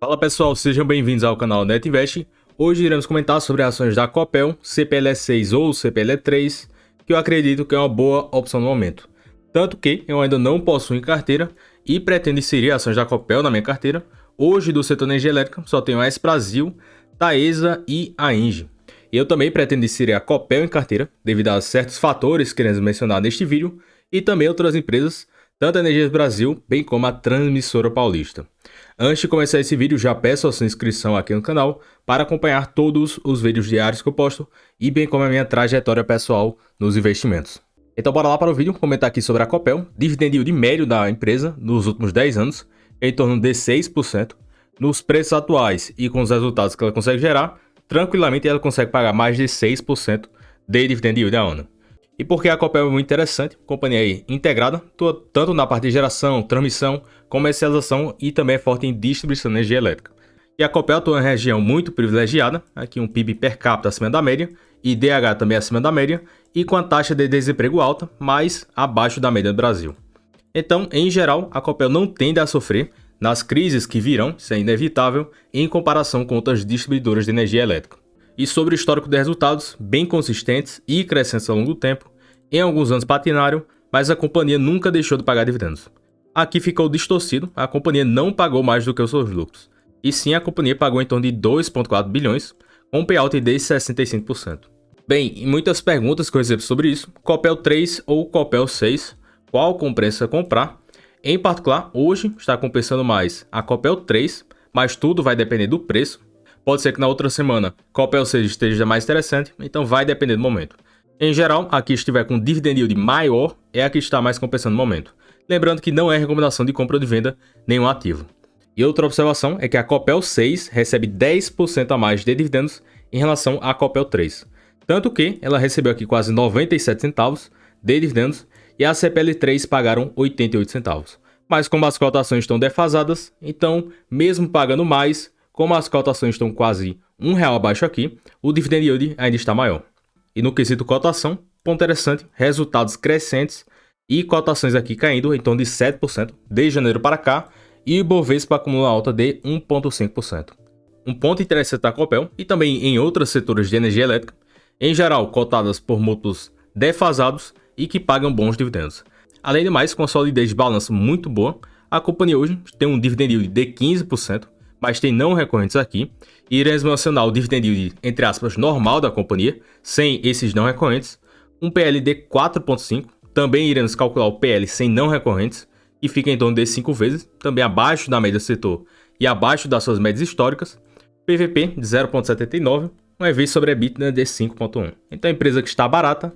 Fala pessoal, sejam bem-vindos ao canal NetInvest. Hoje iremos comentar sobre ações da Copel, CPLE6 ou CPLE3, que eu acredito que é uma boa opção no momento. Tanto que eu ainda não possuo em carteira e pretendo inserir ações da Copel na minha carteira. Hoje do setor energia elétrica só tenho a AES Brasil, Taesa e a Engie. E eu também pretendo inserir a Copel em carteira, devido a certos fatores que iremos mencionar neste vídeo, e também outras empresas, tanto a Energias Brasil, bem como a Transmissora Paulista. Antes de começar esse vídeo, já peço a sua inscrição aqui no canal para acompanhar todos os vídeos diários que eu posto e bem como a minha trajetória pessoal nos investimentos. Então bora lá para o vídeo, comentar aqui sobre a Copel. Dividend yield médio da empresa nos últimos 10 anos em torno de 6%. Nos preços atuais e com os resultados que ela consegue gerar, tranquilamente ela consegue pagar mais de 6% de dividend yield ao ano. E por que a Copel é muito interessante? Companhia aí integrada, tanto na parte de geração, transmissão, comercialização e também é forte em distribuição de energia elétrica. E a Copel atua em uma região muito privilegiada, aqui um PIB per capita acima da média, e DH também acima da média, e com a taxa de desemprego alta, mas abaixo da média do Brasil. Então, em geral, a Copel não tende a sofrer nas crises que virão, isso é inevitável, em comparação com outras distribuidoras de energia elétrica. E sobre o histórico de resultados, bem consistentes e crescentes ao longo do tempo, em alguns anos patinaram, mas a companhia nunca deixou de pagar dividendos. Aqui ficou distorcido, a companhia não pagou mais do que os seus lucros. E sim, a companhia pagou em torno de 2,4 bilhões, com um payout de 65%. Bem, e muitas perguntas que eu recebo sobre isso, Copel 3 ou Copel 6, qual compensa comprar? Em particular, hoje está compensando mais a Copel 3, mas tudo vai depender do preço. Pode ser que na outra semana Copel 6 esteja mais interessante, então vai depender do momento. Em geral, a que estiver com dividend yield maior é a que está mais compensando no momento. Lembrando que não é recomendação de compra ou de venda nenhum ativo. E outra observação é que a Copel 6 recebe 10% a mais de dividendos em relação à Copel 3. Tanto que ela recebeu aqui quase 97 centavos de dividendos e a CPL3 pagaram 88 centavos. Mas como as cotações estão defasadas, então mesmo pagando mais, como as cotações estão quase R$1 abaixo aqui, o dividend yield ainda está maior. E no quesito cotação, ponto interessante, resultados crescentes e cotações aqui caindo em torno de 7% de janeiro para cá e o Bovespa acumula alta de 1,5%. Um ponto interessante da Copel e também em outros setores de energia elétrica, em geral cotadas por múltiplos defasados e que pagam bons dividendos. Além de mais, com a solidez de balanço muito boa, a companhia hoje tem um dividend yield de 15%, mas tem não recorrentes aqui, e iremos mencionar o dividend yield, entre aspas, normal da companhia, sem esses não recorrentes, um PL de 4,5, também iremos calcular o PL sem não recorrentes, e fica em torno de 5 vezes, também abaixo da média do setor e abaixo das suas médias históricas, PVP de 0,79, um EV sobre EBITDA de 5,1. Então a empresa que está barata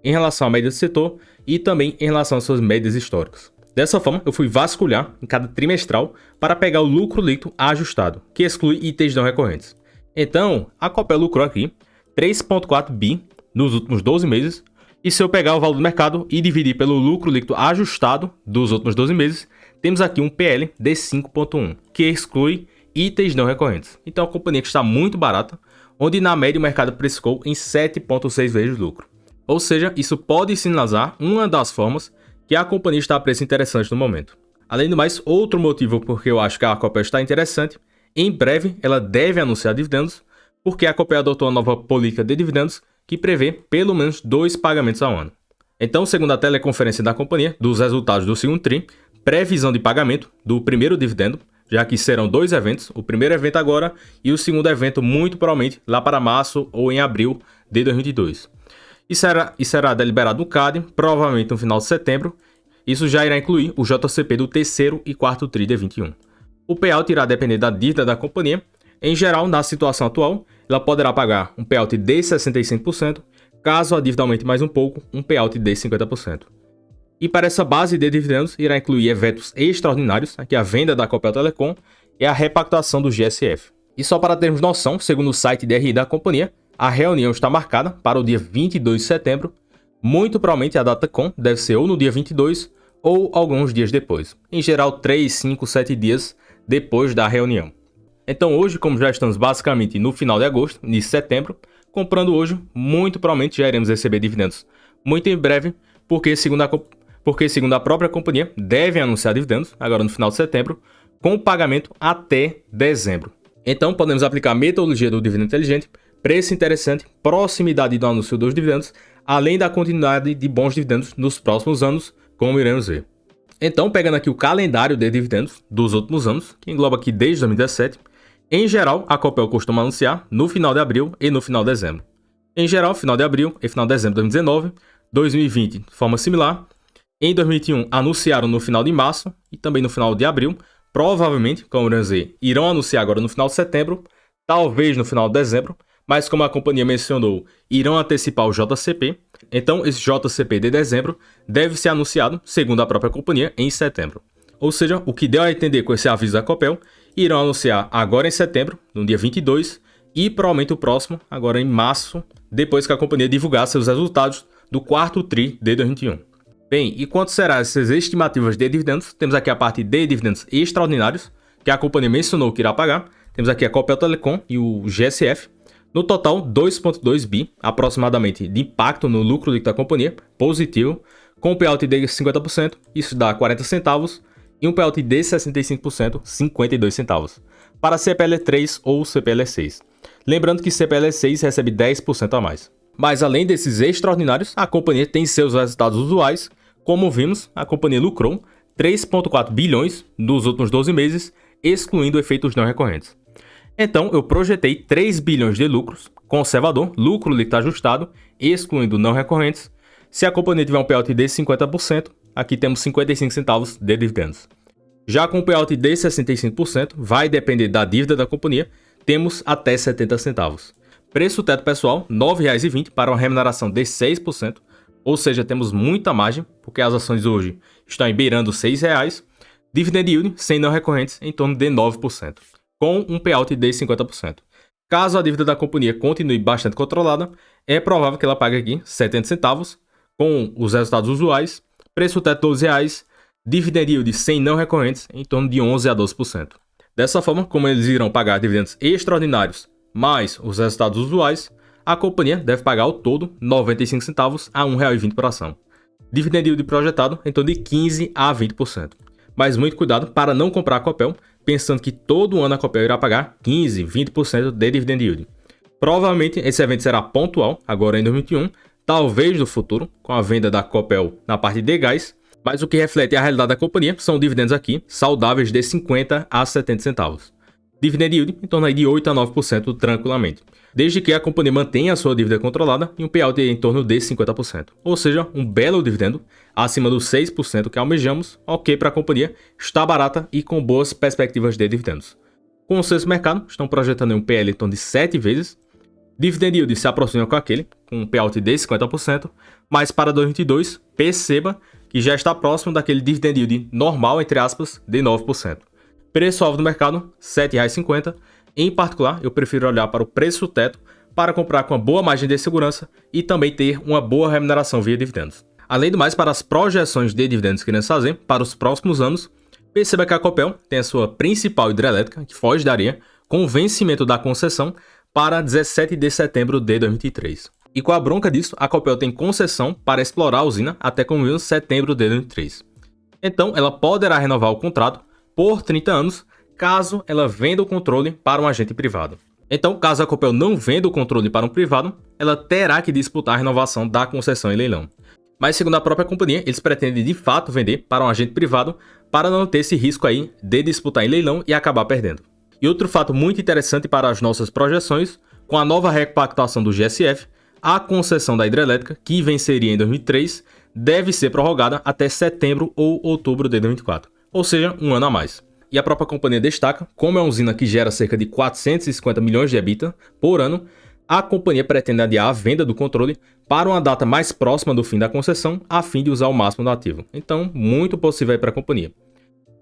em relação à média do setor e também em relação às suas médias históricas. Dessa forma, eu fui vasculhar em cada trimestral para pegar o lucro líquido ajustado, que exclui itens não recorrentes. Então, a Copel lucrou aqui 3,4 bi nos últimos 12 meses, e se eu pegar o valor do mercado e dividir pelo lucro líquido ajustado dos últimos 12 meses, temos aqui um PL de 5,1, que exclui itens não recorrentes. Então, a companhia que está muito barata, onde na média o mercado precificou em 7,6 vezes lucro. Ou seja, isso pode sinalizar uma das formas que a companhia está a preço interessante no momento. Além do mais, outro motivo porque eu acho que a Copel está interessante, em breve ela deve anunciar dividendos, porque a Copel adotou uma nova política de dividendos que prevê pelo menos 2 pagamentos ao ano. Então, segundo a teleconferência da companhia, dos resultados do segundo TRI, previsão de pagamento do primeiro dividendo, já que serão 2 eventos, o primeiro evento agora e o segundo evento muito provavelmente lá para março ou em abril de 2022. E será deliberado no CAD, provavelmente no final de setembro. Isso já irá incluir o JCP do terceiro e quarto TRI de 21. O payout irá depender da dívida da companhia. Em geral, na situação atual, ela poderá pagar um payout de 65%, caso a dívida aumente mais um pouco, um payout de 50%. E para essa base de dividendos, irá incluir eventos extraordinários, aqui a venda da Copel Telecom e a repactuação do GSF. E só para termos noção, segundo o site DRI da companhia, a reunião está marcada para o dia 22 de setembro, muito provavelmente a data com deve ser ou no dia 22 ou alguns dias depois, em geral 3, 5, 7 dias depois da reunião. Então hoje, como já estamos basicamente no final de agosto, início de setembro, comprando hoje, muito provavelmente já iremos receber dividendos muito em breve, porque segundo a própria companhia, devem anunciar dividendos agora no final de setembro, com o pagamento até dezembro. Então, podemos aplicar a metodologia do dividendo inteligente, preço interessante, proximidade do anúncio dos dividendos, além da continuidade de bons dividendos nos próximos anos, como iremos ver. Então, pegando aqui o calendário de dividendos dos últimos anos, que engloba aqui desde 2017, em geral, a Copel costuma anunciar no final de abril e no final de dezembro. Em geral, final de abril e final de dezembro de 2019, 2020 de forma similar. Em 2021, anunciaram no final de março e também no final de abril. Provavelmente, como iremos ver, irão anunciar agora no final de setembro, talvez no final de dezembro, mas como a companhia mencionou, irão antecipar o JCP. Então, esse JCP de dezembro deve ser anunciado, segundo a própria companhia, em setembro. Ou seja, o que deu a entender com esse aviso da Copel, irão anunciar agora em setembro, no dia 22, e provavelmente o próximo, agora em março, depois que a companhia divulgar seus resultados do quarto TRI de 2021. Bem, e quanto serão essas estimativas de dividendos? Temos aqui a parte de dividendos extraordinários, que a companhia mencionou que irá pagar. Temos aqui a Copel Telecom e o GSF. No total, 2,2 bi, aproximadamente, de impacto no lucro líquido da companhia, positivo, com um payout de 50%, isso dá 40 centavos, e um payout de 65%, 52 centavos, para CPL3 ou CPL6. Lembrando que CPL6 recebe 10% a mais. Mas além desses extraordinários, a companhia tem seus resultados usuais. Como vimos, a companhia lucrou 3,4 bilhões nos últimos 12 meses, excluindo efeitos não recorrentes. Então, eu projetei 3 bilhões de lucros, conservador, lucro líquido ajustado, excluindo não recorrentes. Se a companhia tiver um payout de 50%, aqui temos 55 centavos de dividendos. Já com o payout de 65%, vai depender da dívida da companhia, temos até 70 centavos. Preço teto pessoal, R$ 9,20 para uma remuneração de 6%, ou seja, temos muita margem, porque as ações hoje estão beirando R$ 6,00. Dividend yield, sem não recorrentes, em torno de 9%, com um payout de 50%. Caso a dívida da companhia continue bastante controlada, é provável que ela pague aqui 70 centavos, com os resultados usuais, preço teto R$ 12,00, dividend yield sem não recorrentes, em torno de 11 a 12%. Dessa forma, como eles irão pagar dividendos extraordinários mais os resultados usuais, a companhia deve pagar ao todo 95 centavos a R$ 1,20 por ação. Dividend yield projetado em torno de 15 a 20%. Mas muito cuidado para não comprar a Copel, pensando que todo ano a Copel irá pagar 15, 20% de dividend yield. Provavelmente esse evento será pontual, agora em 2021, talvez no futuro, com a venda da Copel na parte de gás, mas o que reflete a realidade da companhia são dividendos aqui saudáveis de 50 a 70 centavos. Dividend yield em torno de 8 a 9% tranquilamente, desde que a companhia mantenha a sua dívida controlada e um payout em torno de 50%, ou seja, um belo dividendo acima dos 6% que almejamos, ok para a companhia, está barata e com boas perspectivas de dividendos. Consensos do mercado estão projetando um PL em torno de 7 vezes, dividend yield se aproxima com aquele, com um payout de 50%, mas para 2022, perceba que já está próximo daquele dividend yield normal, entre aspas, de 9%. Preço-alvo do mercado, R$ 7,50. Em particular, eu prefiro olhar para o preço teto para comprar com uma boa margem de segurança e também ter uma boa remuneração via dividendos. Além do mais, para as projeções de dividendos que iremos fazer para os próximos anos, perceba que a Copel tem a sua principal hidrelétrica, que Foz da Areia, com vencimento da concessão para 17 de setembro de 2023. E com a bronca disso, a Copel tem concessão para explorar a usina até como vimos setembro de 2023. Então, ela poderá renovar o contrato por 30 anos, caso ela venda o controle para um agente privado. Então, caso a Copel não venda o controle para um privado, ela terá que disputar a renovação da concessão em leilão. Mas, segundo a própria companhia, eles pretendem de fato vender para um agente privado para não ter esse risco aí de disputar em leilão e acabar perdendo. E outro fato muito interessante para as nossas projeções, com a nova repactuação do GSF, a concessão da hidrelétrica, que venceria em 2003, deve ser prorrogada até setembro ou outubro de 2024, ou seja, um ano a mais. E a própria companhia destaca, como é uma usina que gera cerca de 450 milhões de EBITDA por ano, a companhia pretende adiar a venda do controle para uma data mais próxima do fim da concessão, a fim de usar o máximo do ativo. Então, muito possível aí para a companhia.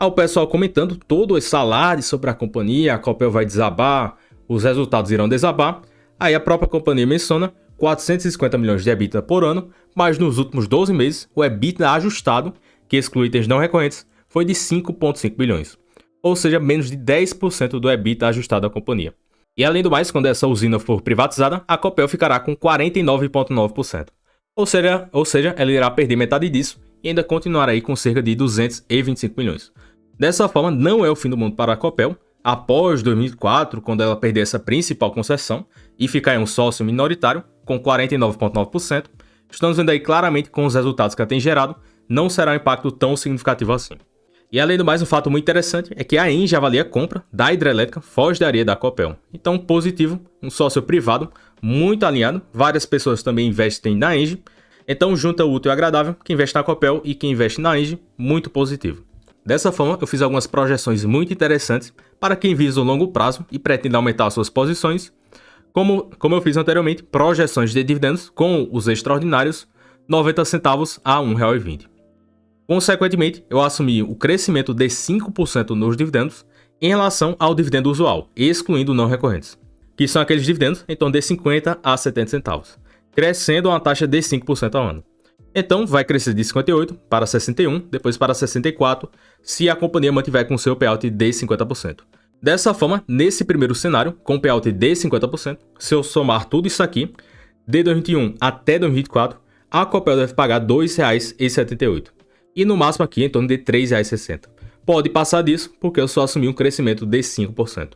O pessoal comentando todo esse alarde sobre a companhia, a Copel vai desabar, os resultados irão desabar. Aí a própria companhia menciona 450 milhões de EBITDA por ano, mas nos últimos 12 meses, o EBITDA ajustado, que exclui itens não recorrentes, foi de 5,5 bilhões, ou seja, menos de 10% do EBITDA ajustado da companhia. E além do mais, quando essa usina for privatizada, a Copel ficará com 49,9%. Ou seja, ela irá perder metade disso e ainda continuará aí com cerca de 225 milhões. Dessa forma, não é o fim do mundo para a Copel. Após 2004, quando ela perder essa principal concessão e ficar em um sócio minoritário com 49,9%, estamos vendo aí claramente com os resultados que ela tem gerado, não será um impacto tão significativo assim. E além do mais, um fato muito interessante é que a ENGIE avalia a compra da hidrelétrica Foz do Areia da Copel. Então, positivo, um sócio privado muito alinhado, várias pessoas também investem na ENGIE, então junta o útil e agradável, quem investe na Copel e quem investe na ENGIE, muito positivo. Dessa forma, eu fiz algumas projeções muito interessantes para quem visa o longo prazo e pretende aumentar suas posições, como eu fiz anteriormente, projeções de dividendos com os extraordinários 90 centavos a R$ 1,20. Consequentemente, eu assumi o crescimento de 5% nos dividendos em relação ao dividendo usual, excluindo não recorrentes, que são aqueles dividendos em torno de 50 a 70 centavos, crescendo a uma taxa de 5% ao ano. Então, vai crescer de 58 para 61, depois para 64, se a companhia mantiver com seu payout de 50%. Dessa forma, nesse primeiro cenário, com payout de 50%, se eu somar tudo isso aqui, de 2021 até 2024, a Copel deve pagar R$ 2,78. E no máximo aqui em torno de R$ 3,60. Pode passar disso, porque eu só assumi um crescimento de 5%.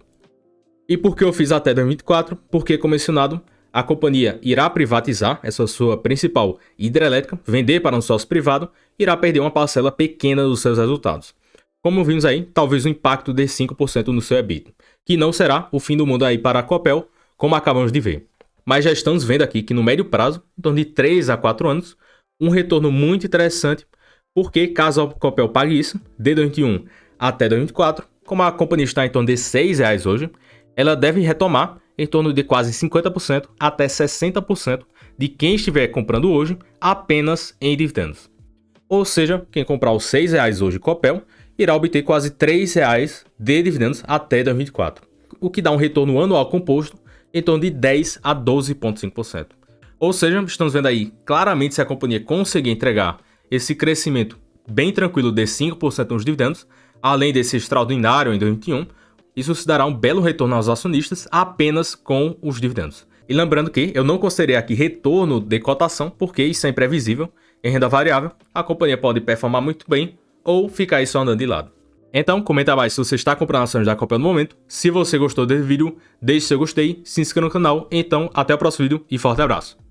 E por que eu fiz até 2024? Porque, como mencionado, a companhia irá privatizar essa sua principal hidrelétrica, vender para um sócio privado, irá perder uma parcela pequena dos seus resultados. Como vimos aí, talvez um impacto de 5% no seu EBITDA, que não será o fim do mundo aí para a Copel, como acabamos de ver. Mas já estamos vendo aqui que no médio prazo, em torno de 3 a 4 anos, um retorno muito interessante, porque caso a Copel pague isso, de 2021 até 2024, como a companhia está em torno de R$ 6 hoje, ela deve retomar em torno de quase 50% até 60% de quem estiver comprando hoje apenas em dividendos. Ou seja, quem comprar os R$ 6 hoje Copel irá obter quase R$ 3 de dividendos até 2024, o que dá um retorno anual composto em torno de 10 a 12,5%. Ou seja, estamos vendo aí claramente se a companhia conseguir entregar esse crescimento bem tranquilo de 5% nos dividendos, além desse extraordinário em 2021, isso se dará um belo retorno aos acionistas apenas com os dividendos. E lembrando que eu não considerei aqui retorno de cotação, porque isso é imprevisível. Em renda variável, a companhia pode performar muito bem ou ficar aí só andando de lado. Então, comenta abaixo se você está comprando ações da Copel no momento. Se você gostou desse vídeo, deixe seu gostei, se inscreva no canal. Então, até o próximo vídeo e forte abraço.